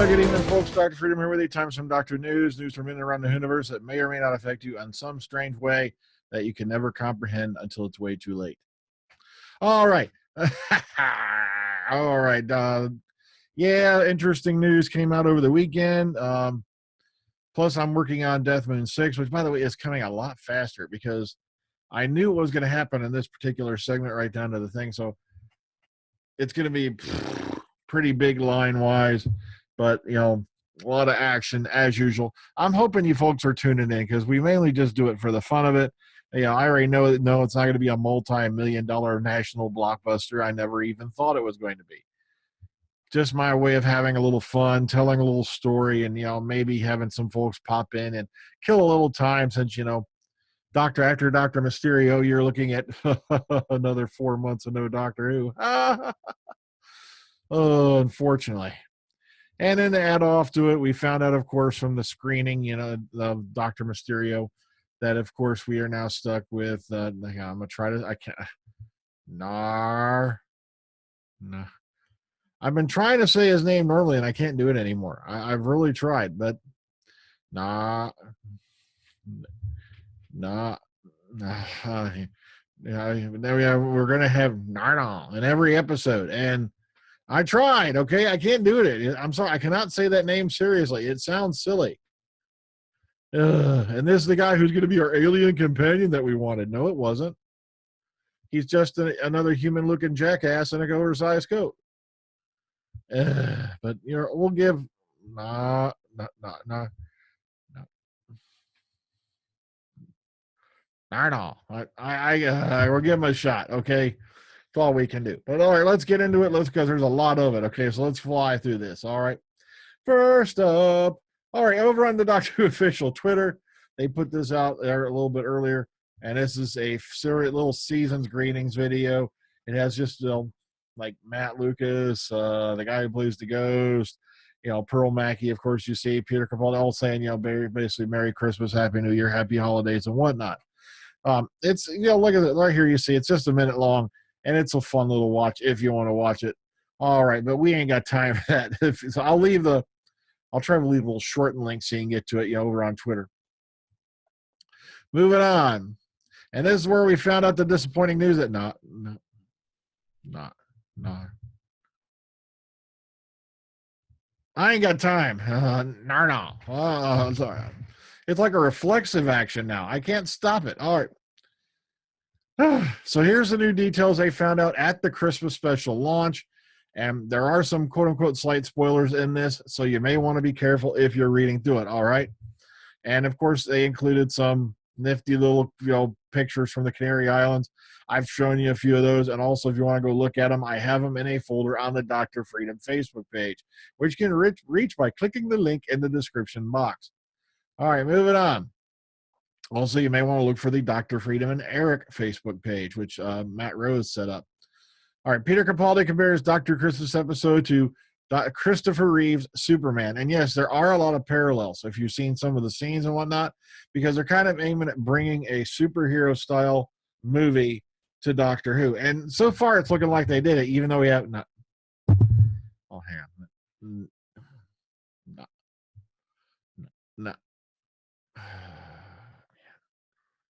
Good evening, folks. Dr. Freedom here with you. Time for some Doctor News from in and around the universe that may or may not affect you in some strange way that you can never comprehend until it's way too late. All right. All right. Yeah, interesting news came out over the weekend. Plus, I'm working on Death Moon 6, which, by the way, is coming a lot faster because I knew what was going to happen in this particular segment right down to the thing. So it's going to be pretty big line-wise. But, you know, a lot of action as usual. I'm hoping you folks are tuning in because we mainly just do it for the fun of it. You know, I already know it's not going to be a multi-million-dollar national blockbuster. I never even thought it was going to be. Just my way of having a little fun, telling a little story, and, you know, maybe having some folks pop in and kill a little time since, you know, after Dr. Mysterio, you're looking at another 4 months of no Doctor Who. Oh, unfortunately. And then to add off to it, we found out, of course, from the screening, you know, of Dr. Mysterio, that, of course, we are now stuck with, I'm going to try to, I can't, Nar. No. I've been trying to say his name normally, and I can't do it anymore. I've really tried, but we're going to have Narnal in every episode, and I tried, okay? I can't do it. I'm sorry. I cannot say that name seriously. It sounds silly. And this is the guy who's going to be our alien companion that we wanted. No, it wasn't. He's just another human-looking jackass in a oversized coat. But, you know, we'll give... Nah. Not we'll give him a shot, okay? That's all we can do. But all right, let's get into it. Because there's a lot of it. Okay, so let's fly through this. All right. First up, all right, over on the Doctor Who official Twitter, they put this out there a little bit earlier, and this is a little season's greetings video. It has just like Matt Lucas, the guy who plays the Ghost, you know, Pearl Mackie, of course, you see Peter Capaldi, all saying, you know, basically Merry Christmas, Happy New Year, Happy Holidays, and whatnot. It's, you know, look at it right here. You see, it's just a minute long, and it's a fun little watch if you want to watch it. All right, but we ain't got time for that. So I'll try to leave a little short link so you can get to it, you know, over on Twitter. Moving on, and this is where we found out the disappointing news that no. I ain't got time. No. Sorry. It's like a reflexive action now. I can't stop it. All right. So here's the new details they found out at the Christmas special launch. And there are some quote-unquote slight spoilers in this, so you may want to be careful if you're reading through it, all right? And, of course, they included some nifty little, you know, pictures from the Canary Islands. I've shown you a few of those, and also if you want to go look at them, I have them in a folder on the Dr. Freedom Facebook page, which you can reach by clicking the link in the description box. All right, moving on. Also, you may want to look for the Dr. Freedom and Eric Facebook page, which Matt Rose set up. All right, Peter Capaldi compares Dr. Christmas episode to Christopher Reeve's Superman. And yes, there are a lot of parallels if you've seen some of the scenes and whatnot, because they're kind of aiming at bringing a superhero-style movie to Doctor Who. And so far, it's looking like they did it, even though we have not. Oh, hang on. No.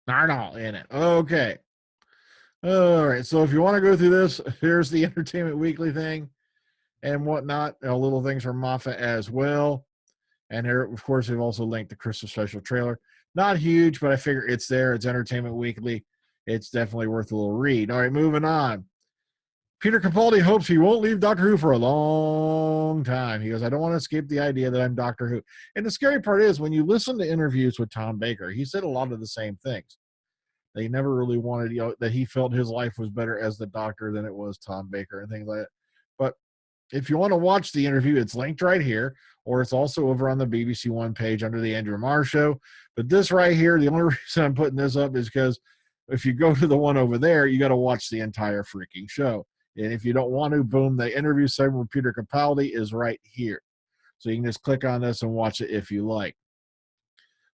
Not all in it. Okay. All right. So if you want to go through this, here's the Entertainment Weekly thing and whatnot. Little things from Moffat as well. And here, of course, we've also linked the Christmas special trailer. Not huge, but I figure it's there. It's Entertainment Weekly. It's definitely worth a little read. All right, moving on. Peter Capaldi hopes he won't leave Doctor Who for a long time. He goes, I don't want to escape the idea that I'm Doctor Who. And the scary part is when you listen to interviews with Tom Baker, he said a lot of the same things. They never really wanted, you know, that he felt his life was better as the Doctor than it was Tom Baker and things like that. But if you want to watch the interview, it's linked right here, or it's also over on the BBC One page under the Andrew Marr Show. But this right here, the only reason I'm putting this up is because if you go to the one over there, you got to watch the entire freaking show. And if you don't want to, boom, the interview segment with Peter Capaldi is right here. So you can just click on this and watch it if you like.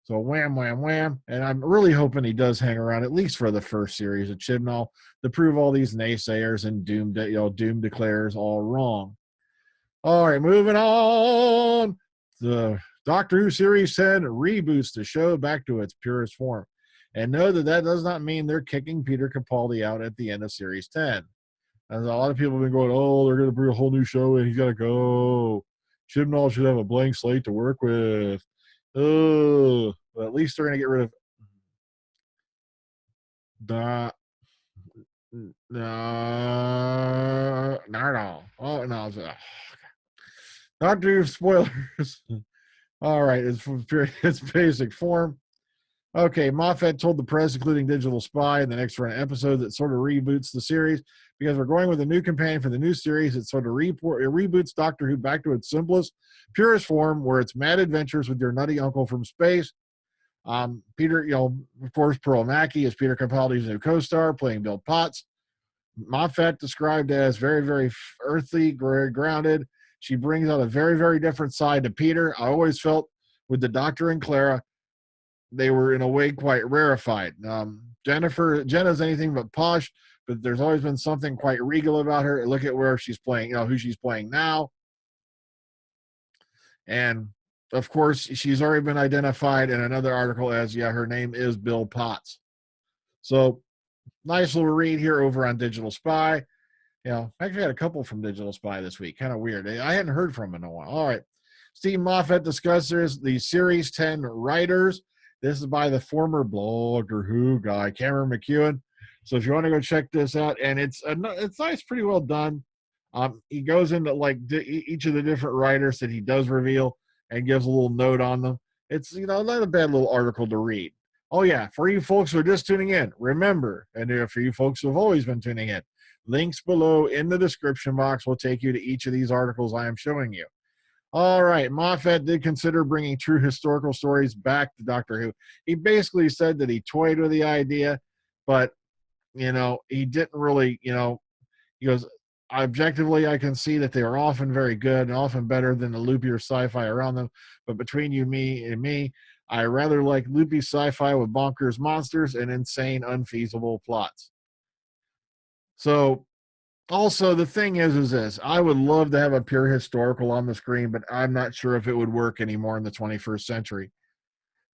So wham, wham, wham. And I'm really hoping he does hang around, at least for the first series of Chibnall, to prove all these naysayers and Doom declarers all wrong. All right, moving on. The Doctor Who Series 10 reboots the show back to its purest form. And know that that does not mean they're kicking Peter Capaldi out at the end of Series 10. As a lot of people have been going, oh, they're going to bring a whole new show and he's got to go. Chibnall should have a blank slate to work with. Oh, well, at least they're going to get rid of the. No, not at all. Oh, no. Not do spoilers. All right, it's basic form. Okay, Moffat told the press, including Digital Spy, in the next run episode that sort of reboots the series because we're going with a new companion for the new series. It sort of reboots Doctor Who back to its simplest, purest form, where it's mad adventures with your nutty uncle from space. Peter, of course, Pearl Mackie is Peter Capaldi's new co-star, playing Bill Potts. Moffat described as very, very earthy, grounded. She brings out a very, very different side to Peter. I always felt with the Doctor and Clara, they were in a way quite rarefied. Jenna's anything but posh, but there's always been something quite regal about her. Look at where she's playing, who she's playing now. And of course, she's already been identified in another article as, her name is Bill Potts. So nice little read here over on Digital Spy. I actually had a couple from Digital Spy this week. Kind of weird. I hadn't heard from him in a while. All right. Steve Moffat discusses the Series 10 writers. This is by the former Doctor Who guy, Cameron McEwen. So if you want to go check this out, and it's nice, pretty well done. He goes into each of the different writers that he does reveal and gives a little note on them. It's not a bad little article to read. Oh yeah, for you folks who are just tuning in, remember, and for you folks who have always been tuning in, links below in the description box will take you to each of these articles I am showing you. All right, Moffat did consider bringing true historical stories back to Doctor Who. He basically said that he toyed with the idea, but, he didn't really, he goes, objectively, I can see that they are often very good and often better than the loopier sci-fi around them. But between you, me, I rather like loopy sci-fi with bonkers monsters and insane, unfeasible plots. So, also, the thing is this. I would love to have a pure historical on the screen, but I'm not sure if it would work anymore in the 21st century.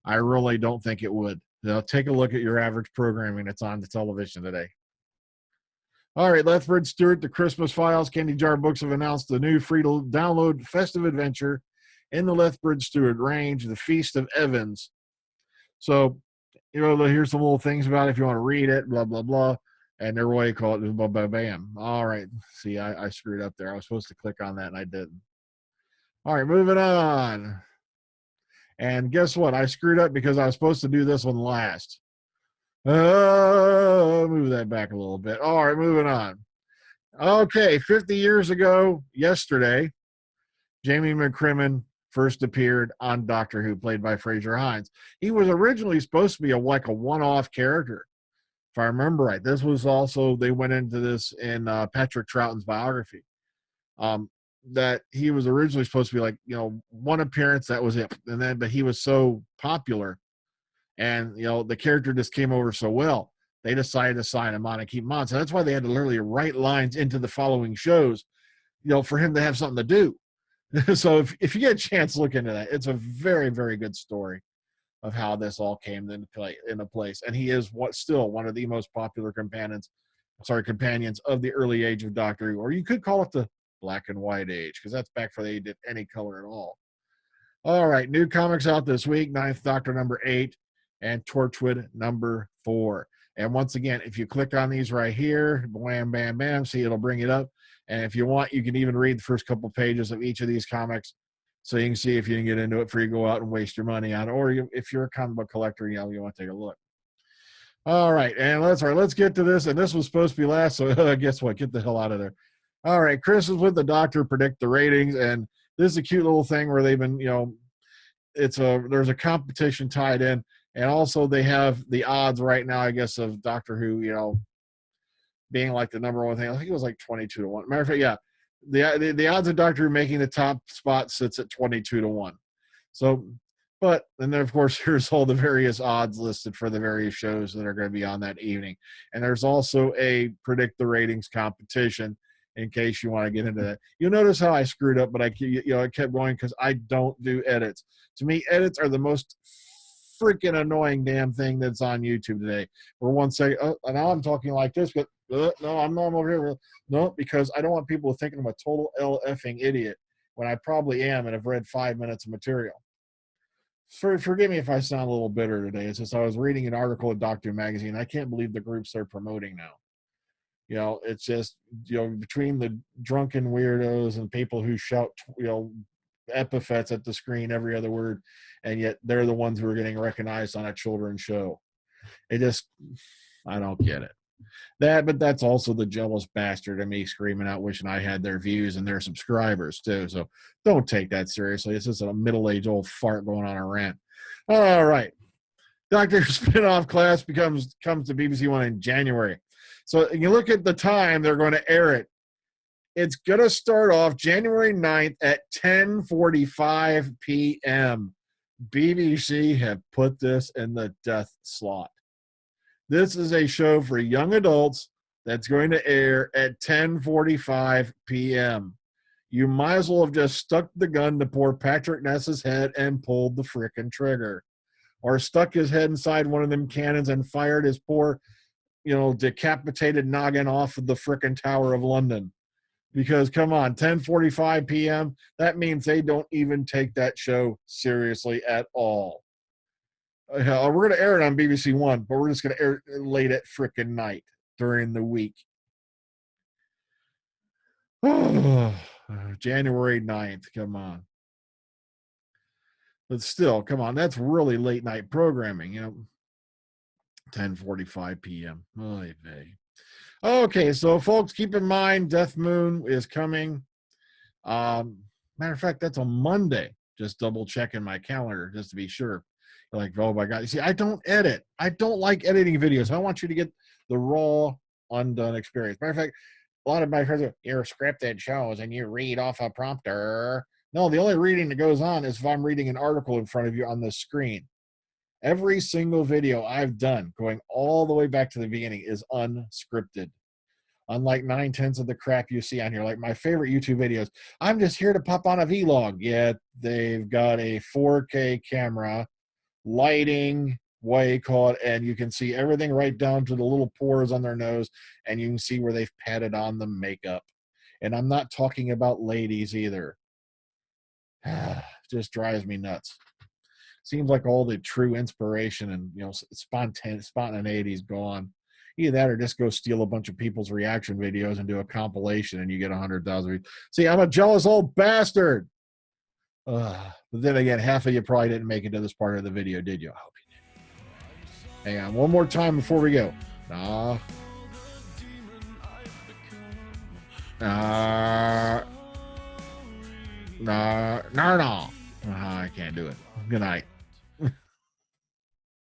I really don't think it would. Take a look at your average programming that's on the television today. All right, Lethbridge-Stewart, the Christmas Files, Candy Jar Books have announced the new free-to-download festive adventure in the Lethbridge-Stewart range, The Feast of Evans. So, here's some little things about it if you want to read it, blah, blah, blah. And they're what you call it, bam. All right. See, I screwed up there. I was supposed to click on that and I didn't. All right, moving on. And guess what? I screwed up because I was supposed to do this one last. Move that back a little bit. All right, moving on. Okay, 50 years ago, yesterday, Jamie McCrimmon first appeared on Doctor Who, played by Fraser Hines. He was originally supposed to be a one-off character. If I remember right, this was also, they went into this in Patrick Troughton's biography, that he was originally supposed to be one appearance, that was it. But he was so popular and, the character just came over so well, they decided to sign him on and keep him on. So that's why they had to literally write lines into the following shows, for him to have something to do. So if you get a chance, look into that. It's a very, very good story of how this all came into place. And he is still one of the most popular companions of the early age of Doctor Who, or you could call it the black and white age, because that's back before they did any color at all. All right, new comics out this week: Ninth Doctor number 8 and Torchwood number 4. And once again, if you click on these right here, bam, bam, bam, see, it'll bring it up. And if you want, you can even read the first couple pages of each of these comics, so you can see if you can get into it before you go out and waste your money on it. Or if you're a comic book collector, you want to take a look. All right, and let's get to this. And this was supposed to be last, so guess what? Get the hell out of there. All right, Chris is with the Doctor, predict the ratings, and this is a cute little thing where they've been, there's a competition tied in, and also they have the odds right now, I guess, of Doctor Who, being like the number one thing. I think it was like 22 to 1. Matter of fact, yeah. The odds of Doctor Who making the top spot sits at 22 to 1. So, and then of course here's all the various odds listed for the various shows that are going to be on that evening. And there's also a predict the ratings competition. in case you want to get into that. You'll notice how I screwed up, but I kept going because I don't do edits. To me, edits are the most freaking annoying damn thing that's on YouTube today. Where one say, oh, now I'm talking like this, but no, I'm not over here. No, because I don't want people to think I'm a total effing idiot when I probably am and have read 5 minutes of material. Forgive me if I sound a little bitter today. It's just I was reading an article in Doctor Magazine. I can't believe the groups they're promoting now. It's just, between the drunken weirdos and people who shout, epithets at the screen every other word, and yet they're the ones who are getting recognized on a children's show. I don't get it. But that's also the jealous bastard of me screaming out wishing I had their views and their subscribers too. So don't take that seriously. It's just a middle-aged old fart going on a rant. All right. Doctor spinoff class comes to BBC One in January. So you look at the time they're going to air it. It's going to start off January 9th at 10:45 p.m. BBC have put this in the death slot. This is a show for young adults that's going to air at 10:45 p.m. You might as well have just stuck the gun to poor Patrick Ness's head and pulled the frickin' trigger. Or stuck his head inside one of them cannons and fired his poor, decapitated noggin off of the frickin' Tower of London. Because, come on, 10:45 p.m., that means they don't even take that show seriously at all. We're going to air it on BBC One, but we're just going to air it late at frickin' night during the week. January 9th, come on. But still, come on, that's really late night programming, 10:45 p.m. Oy vey. Okay, so folks, keep in mind Death Moon is coming. Matter of fact, that's on Monday. Just double checking my calendar just to be sure. You're like, oh my God. You see, I don't edit. I don't like editing videos. I want you to get the raw, undone experience. Matter of fact, a lot of my friends are, you're scripted shows and you read off a prompter. No, the only reading that goes on is if I'm reading an article in front of you on the screen. Every single video I've done, going all the way back to the beginning, is unscripted. Unlike 9/10 of the crap you see on here, like my favorite YouTube videos, I'm just here to pop on a vlog. Yet they've got a 4K camera, lighting, what you call it, and you can see everything right down to the little pores on their nose, and you can see where they've patted on the makeup. And I'm not talking about ladies either. Just drives me nuts. Seems like all the true inspiration and spontaneity is gone. Either that or just go steal a bunch of people's reaction videos and do a compilation and you get 100,000 views. See, I'm a jealous old bastard. But then again, half of you probably didn't make it to this part of the video, did you? I hope you did. Hang on, one more time before we go. Nah. I can't do it. Good night.